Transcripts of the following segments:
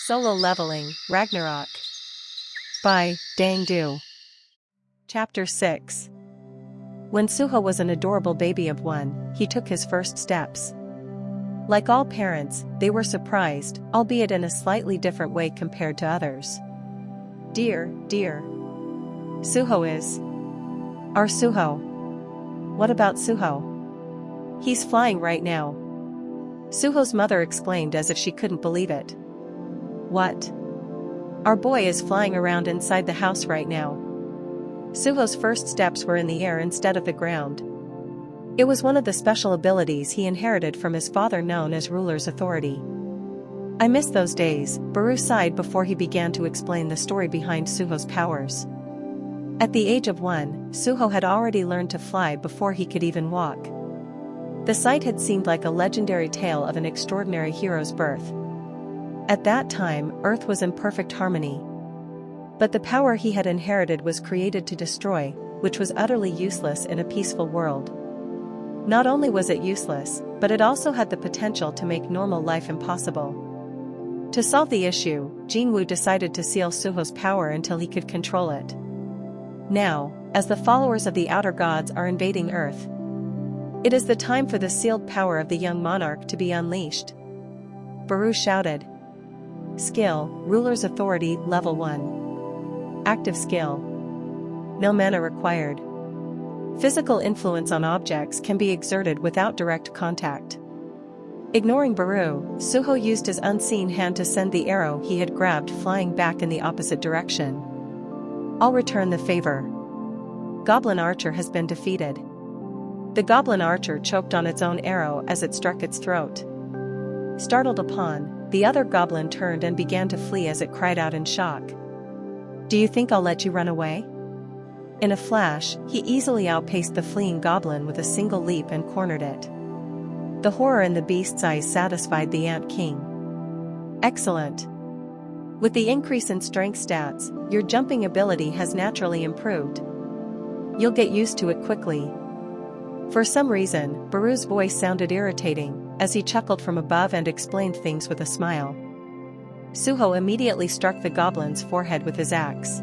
Solo Leveling, Ragnarok. By Dang Du. Chapter 6. When Suho was an adorable baby of 1, he took his first steps. Like all parents, they were surprised, albeit in a slightly different way compared to others. Dear. Suho is. Our Suho. What about Suho? He's flying right now. Suho's mother exclaimed as if she couldn't believe it. What? Our boy is flying around inside the house right now. Suho's first steps were in the air instead of the ground. It was one of the special abilities he inherited from his father, known as ruler's authority. I miss those days, Baru sighed before he began to explain the story behind Suho's powers. At the age of 1, Suho had already learned to fly before he could even walk. The sight had seemed like a legendary tale of an extraordinary hero's birth. At that time, Earth was in perfect harmony. But the power he had inherited was created to destroy, which was utterly useless in a peaceful world. Not only was it useless, but it also had the potential to make normal life impossible. To solve the issue, Jinwoo decided to seal Suho's power until he could control it. Now, as the followers of the outer gods are invading Earth, it is the time for the sealed power of the young monarch to be unleashed. Baru shouted. Skill, Ruler's Authority, Level 1. Active skill. No mana required. Physical influence on objects can be exerted without direct contact. Ignoring Baru, Suho used his unseen hand to send the arrow he had grabbed flying back in the opposite direction. I'll return the favor. Goblin Archer has been defeated. The Goblin Archer choked on its own arrow as it struck its throat. Startled upon, the other goblin turned and began to flee as it cried out in shock. Do you think I'll let you run away? In a flash, he easily outpaced the fleeing goblin with a single leap and cornered it. The horror in the beast's eyes satisfied the Ant King. Excellent. With the increase in strength stats, your jumping ability has naturally improved. You'll get used to it quickly. For some reason, Baru's voice sounded irritating, as he chuckled from above and explained things with a smile. Suho immediately struck the goblin's forehead with his axe.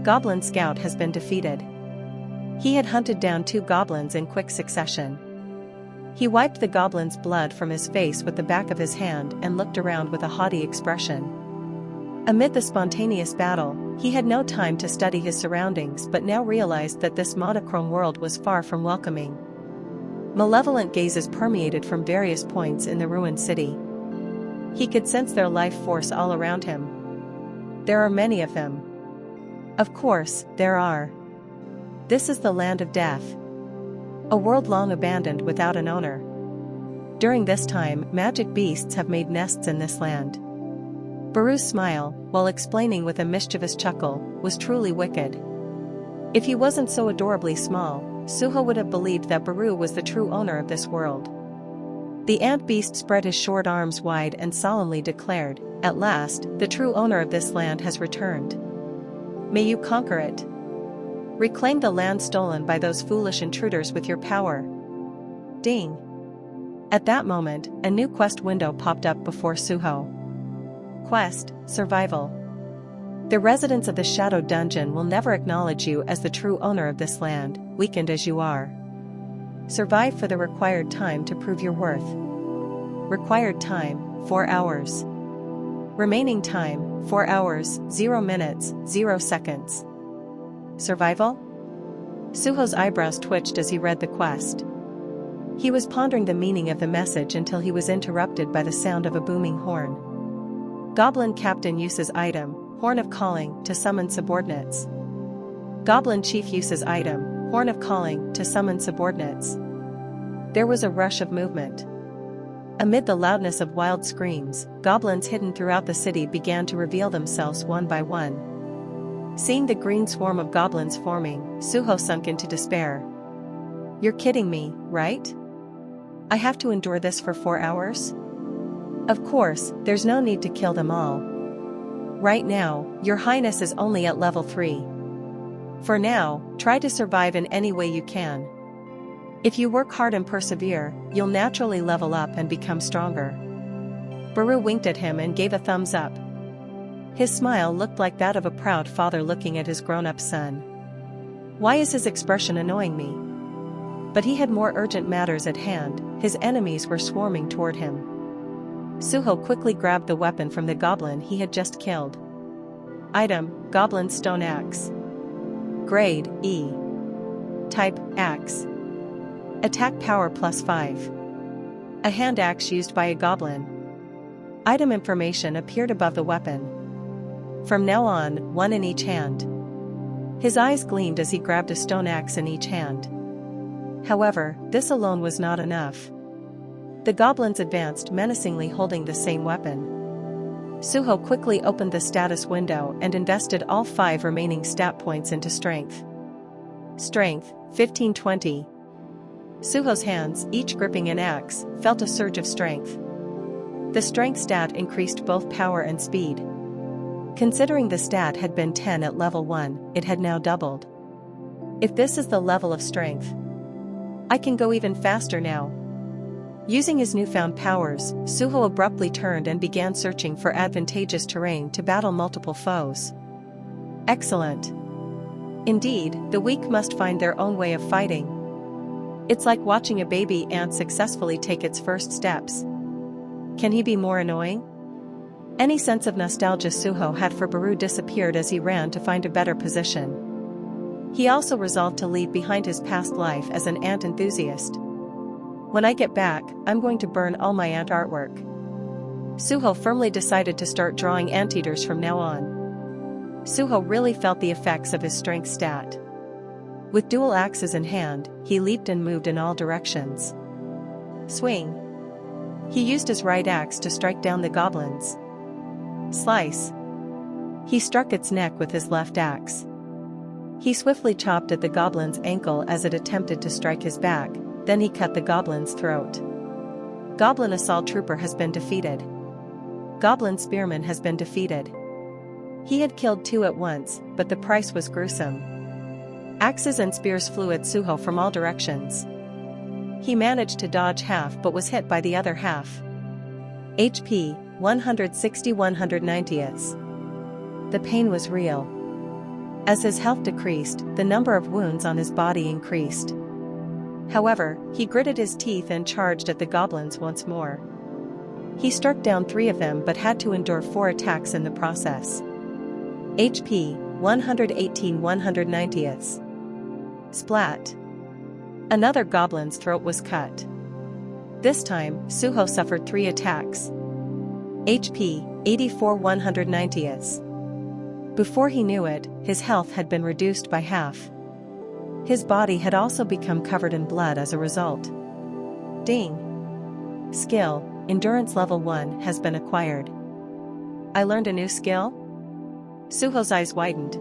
Goblin Scout has been defeated. He had hunted down 2 goblins in quick succession. He wiped the goblin's blood from his face with the back of his hand and looked around with a haughty expression. Amid the spontaneous battle, he had no time to study his surroundings but now realized that this monochrome world was far from welcoming. Malevolent gazes permeated from various points in the ruined city. He could sense their life force all around him. There are many of them. Of course, there are. This is the land of death. A world long abandoned without an owner. During this time, magic beasts have made nests in this land. Baru's smile, while explaining with a mischievous chuckle, was truly wicked. If he wasn't so adorably small, Suho would have believed that Baru was the true owner of this world. The ant beast spread his short arms wide and solemnly declared, "At last, the true owner of this land has returned. May you conquer it. Reclaim the land stolen by those foolish intruders with your power." Ding! At that moment, a new quest window popped up before Suho. Quest, Survival. The residents of the Shadow Dungeon will never acknowledge you as the true owner of this land, weakened as you are. Survive for the required time to prove your worth. Required time, 4 hours. Remaining time, 4 hours, 0 minutes, 0 seconds. Survival? Suho's eyebrows twitched as he read the quest. He was pondering the meaning of the message until he was interrupted by the sound of a booming horn. Goblin Captain uses item, Horn of Calling, to summon subordinates. Goblin Chief uses item, Horn of Calling, to summon subordinates. There was a rush of movement. Amid the loudness of wild screams, goblins hidden throughout the city began to reveal themselves one by one. Seeing the green swarm of goblins forming, Suho sunk into despair. You're kidding me, right? I have to endure this for 4 hours? Of course, there's no need to kill them all. Right now, Your Highness is only at level 3. For now, try to survive in any way you can. If you work hard and persevere, you'll naturally level up and become stronger. Baru winked at him and gave a thumbs up. His smile looked like that of a proud father looking at his grown-up son. Why is his expression annoying me? But he had more urgent matters at hand. His enemies were swarming toward him. Suho quickly grabbed the weapon from the goblin he had just killed. Item: Goblin Stone Axe. Grade: E. Type: Axe. Attack power +5. A hand axe used by a goblin. Item information appeared above the weapon. From now on, one in each hand. His eyes gleamed as he grabbed a stone axe in each hand. However, this alone was not enough. The goblins advanced menacingly holding the same weapon. Suho quickly opened the status window and invested all 5 remaining stat points into strength. Strength, 1520. Suho's hands, each gripping an axe, felt a surge of strength. The strength stat increased both power and speed. Considering the stat had been 10 at level 1, it had now doubled. If this is the level of strength, I can go even faster now. Using his newfound powers, Suho abruptly turned and began searching for advantageous terrain to battle multiple foes. Excellent. Indeed, the weak must find their own way of fighting. It's like watching a baby ant successfully take its first steps. Can he be more annoying? Any sense of nostalgia Suho had for Baru disappeared as he ran to find a better position. He also resolved to leave behind his past life as an ant enthusiast. When I get back, I'm going to burn all my ant artwork. Suho firmly decided to start drawing anteaters from now on. Suho really felt the effects of his strength stat. With dual axes in hand, he leaped and moved in all directions. Swing. He used his right axe to strike down the goblins. Slice. He struck its neck with his left axe. He swiftly chopped at the goblin's ankle as it attempted to strike his back, then he cut the goblin's throat. Goblin Assault Trooper has been defeated. Goblin Spearman has been defeated. He had killed 2 at once, but the price was gruesome. Axes and spears flew at Suho from all directions. He managed to dodge half but was hit by the other half. HP, 160/190ths. The pain was real. As his health decreased, the number of wounds on his body increased. However, he gritted his teeth and charged at the goblins once more. He struck down 3 of them but had to endure 4 attacks in the process. HP, 118/190ths. Splat. Another goblin's throat was cut. This time, Suho suffered 3 attacks. HP, 84/190ths. Before he knew it, his health had been reduced by half. His body had also become covered in blood as a result. Ding. Skill, Endurance level 1 has been acquired. I learned a new skill? Suho's eyes widened.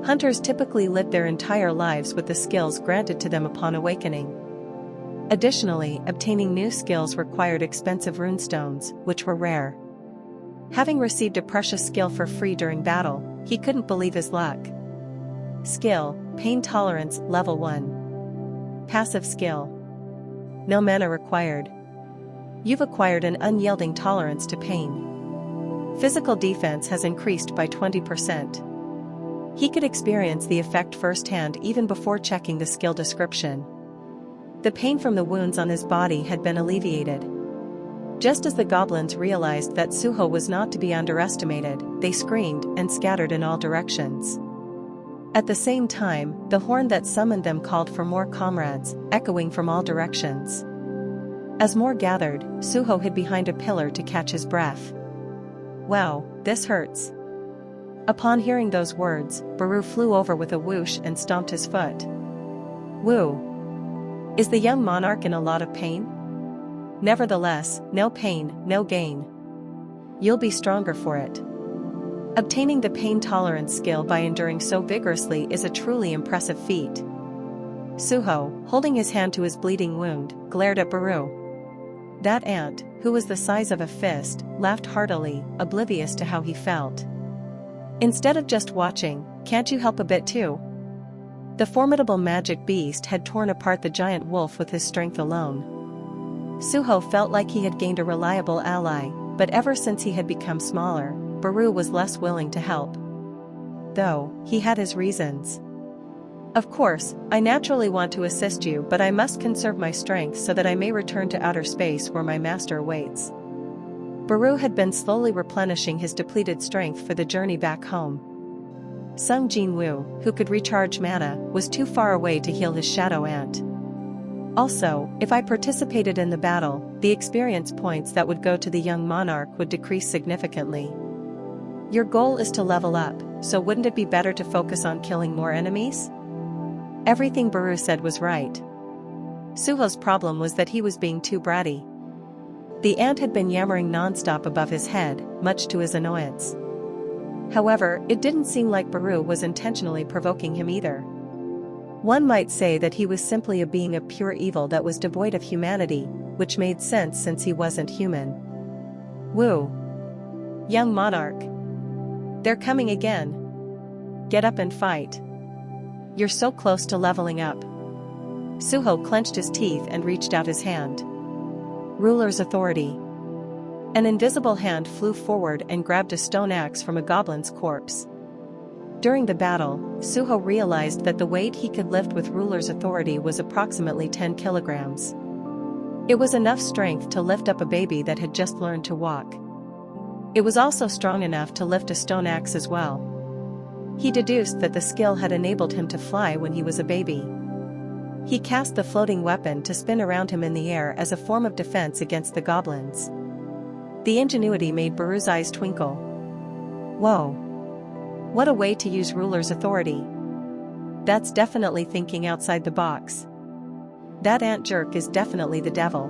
Hunters typically live their entire lives with the skills granted to them upon awakening. Additionally, obtaining new skills required expensive runestones, which were rare. Having received a precious skill for free during battle, he couldn't believe his luck. Skill, Pain Tolerance, level 1. Passive skill. No mana required. You've acquired an unyielding tolerance to pain. Physical defense has increased by 20%. He could experience the effect firsthand even before checking the skill description. The pain from the wounds on his body had been alleviated. Just as the goblins realized that Suho was not to be underestimated, they screamed and scattered in all directions. At the same time, the horn that summoned them called for more comrades, echoing from all directions. As more gathered, Suho hid behind a pillar to catch his breath. Wow, this hurts. Upon hearing those words, Baru flew over with a whoosh and stomped his foot. Woo! Is the young monarch in a lot of pain? Nevertheless, no pain, no gain. You'll be stronger for it. Obtaining the pain tolerance skill by enduring so vigorously is a truly impressive feat. Suho, holding his hand to his bleeding wound, glared at Baru. That ant, who was the size of a fist, laughed heartily, oblivious to how he felt. Instead of just watching, can't you help a bit too? The formidable magic beast had torn apart the giant wolf with his strength alone. Suho felt like he had gained a reliable ally, but ever since he had become smaller, Baru was less willing to help. Though, he had his reasons. Of course, I naturally want to assist you, but I must conserve my strength so that I may return to outer space where my master awaits. Baru had been slowly replenishing his depleted strength for the journey back home. Sung Jin-woo, who could recharge mana, was too far away to heal his shadow ant. Also, if I participated in the battle, the experience points that would go to the young monarch would decrease significantly. Your goal is to level up, so wouldn't it be better to focus on killing more enemies? Everything Baru said was right. Suho's problem was that he was being too bratty. The ant had been yammering non-stop above his head, much to his annoyance. However, it didn't seem like Baru was intentionally provoking him either. One might say that he was simply a being of pure evil that was devoid of humanity, which made sense since he wasn't human. Woo! Young monarch. They're coming again. Get up and fight. You're so close to leveling up. Suho clenched his teeth and reached out his hand. Ruler's authority. An invisible hand flew forward and grabbed a stone axe from a goblin's corpse. During the battle, Suho realized that the weight he could lift with ruler's authority was approximately 10 kilograms. It was enough strength to lift up a baby that had just learned to walk. It was also strong enough to lift a stone axe as well. He deduced that the skill had enabled him to fly when he was a baby. He cast the floating weapon to spin around him in the air as a form of defense against the goblins. The ingenuity made Baru's eyes twinkle. Whoa! What a way to use ruler's authority. That's definitely thinking outside the box. That ant jerk is definitely the devil.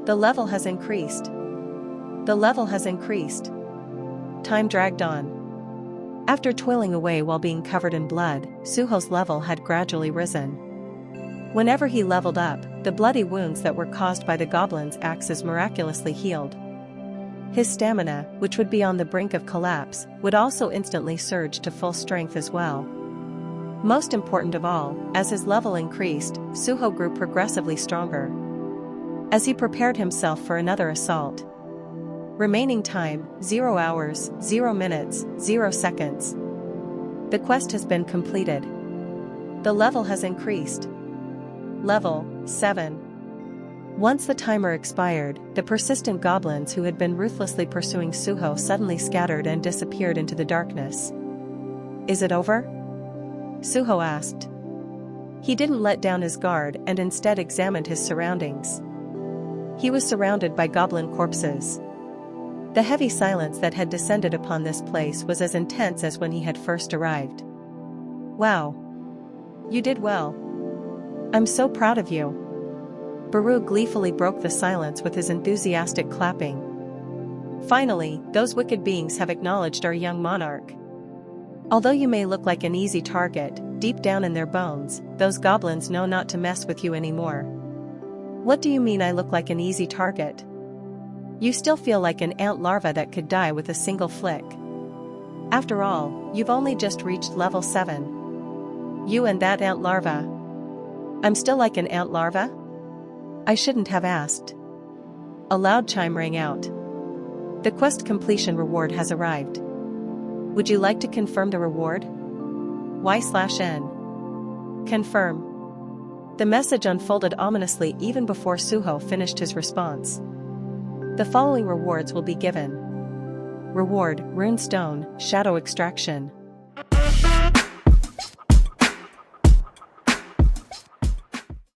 The level has increased. The level has increased. Time dragged on. After toiling away while being covered in blood, Suho's level had gradually risen. Whenever he leveled up, the bloody wounds that were caused by the goblin's axes miraculously healed. His stamina, which would be on the brink of collapse, would also instantly surge to full strength as well. Most important of all, as his level increased, Suho grew progressively stronger. As he prepared himself for another assault. Remaining time, 0 hours, 0 minutes, 0 seconds. The quest has been completed. The level has increased. Level 7. Once the timer expired, the persistent goblins who had been ruthlessly pursuing Suho suddenly scattered and disappeared into the darkness. Is it over? Suho asked. He didn't let down his guard and instead examined his surroundings. He was surrounded by goblin corpses. The heavy silence that had descended upon this place was as intense as when he had first arrived. Wow! You did well. I'm so proud of you. Baru gleefully broke the silence with his enthusiastic clapping. Finally, those wicked beings have acknowledged our young monarch. Although you may look like an easy target, deep down in their bones, those goblins know not to mess with you anymore. What do you mean I look like an easy target? You still feel like an ant larva that could die with a single flick. After all, you've only just reached level 7. You and that ant larva. I'm still like an ant larva? I shouldn't have asked. A loud chime rang out. The quest completion reward has arrived. Would you like to confirm the reward? Y/N. Confirm. The message unfolded ominously even before Suho finished his response. The following rewards will be given. Reward, Rune Stone, Shadow Extraction.